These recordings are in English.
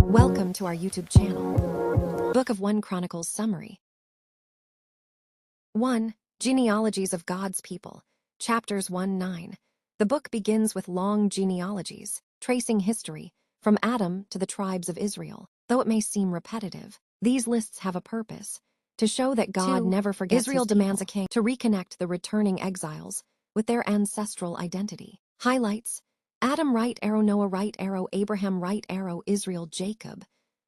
Welcome to our YouTube channel. Book of 1 Chronicles Summary. 1. Genealogies of God's People. Chapters 1-9. The book begins with long genealogies, tracing history, from Adam to the tribes of Israel. Though it may seem repetitive, these lists have a purpose, to show that God never forgets Israel demands a king to reconnect the returning exiles with their ancestral identity. Highlights: Adam right arrow, Noah right arrow, Abraham right arrow, Israel, Jacob,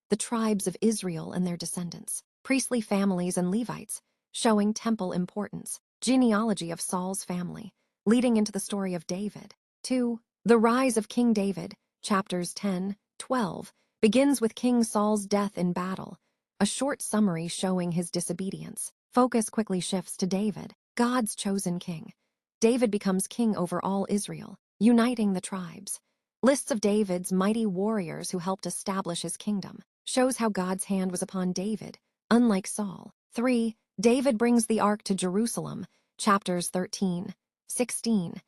the tribes of Israel and their descendants, priestly families and Levites, showing temple importance, genealogy of Saul's family, leading into the story of David. 2. The rise of King David, chapters 10-12, begins with King Saul's death in battle, a short summary showing his disobedience. Focus quickly shifts to David, God's chosen king. David becomes king over all Israel, uniting the tribes. Lists of David's mighty warriors who helped establish his kingdom, shows how God's hand was upon David, unlike Saul. 3. David brings the ark to Jerusalem, chapters 13-16.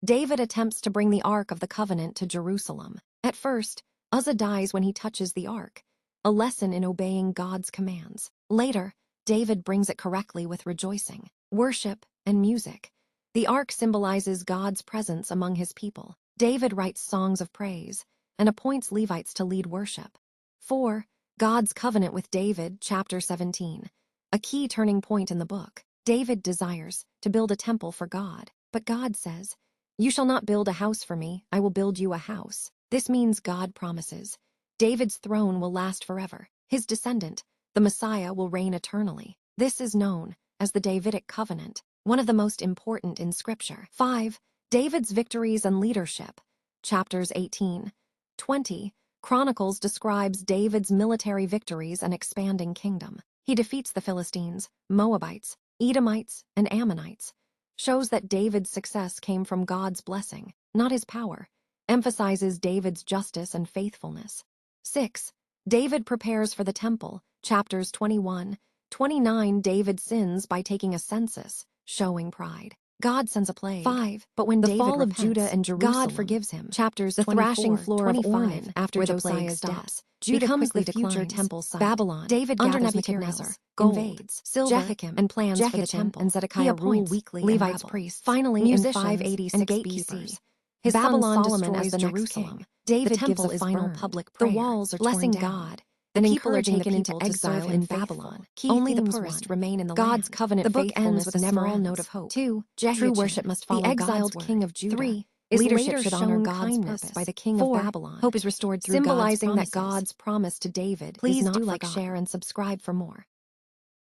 David attempts to bring the Ark of the Covenant to Jerusalem. At first, Uzzah dies when he touches the ark, a lesson in obeying God's commands. Later, David brings it correctly with rejoicing, worship, and music. The ark symbolizes God's presence among his people. David writes songs of praise and appoints Levites to lead worship. 4. God's covenant with David, chapter 17. A key turning point in the book. David desires to build a temple for God, but God says, "You shall not build a house for me, I will build you a house." This means God promises David's throne will last forever. His descendant, the Messiah, will reign eternally. This is known as the Davidic covenant, one of the most important in Scripture. 5. David's victories and leadership. Chapters 18-20. Chronicles describes David's military victories and expanding kingdom. He defeats the Philistines, Moabites, Edomites, and Ammonites. Shows that David's success came from God's blessing, not his power. Emphasizes David's justice and faithfulness. 6. David prepares for the temple. Chapters 21-29. David sins by taking a census, showing pride. God sends a plague. 5. But when the David fall repents, of Judah and Jerusalem, God forgives him. Chapters the thrashing floor of Ornan after Josiah's death. Judah becomes the future temple site. Babylon, David under Nebuchadnezzar, invades, silver, Jehoiakim, and plans for the temple. And Zedekiah rule weekly Levites priests. Finally, in 586 BC, his Babylon son Solomon as the Jerusalem. David gives a final public prayer. The walls are blessing God. The people are taken into exile in Babylon. Only the poorest remain in the God's land. Covenant. The book ends with a small note of hope. 2. True worship must follow the exiled God's king of Judah. 3. Leadership should honor God's purpose by the king 4. of Babylon. Hope is restored through symbolizing God's that God's promise to David. Please do like, share, and subscribe for more.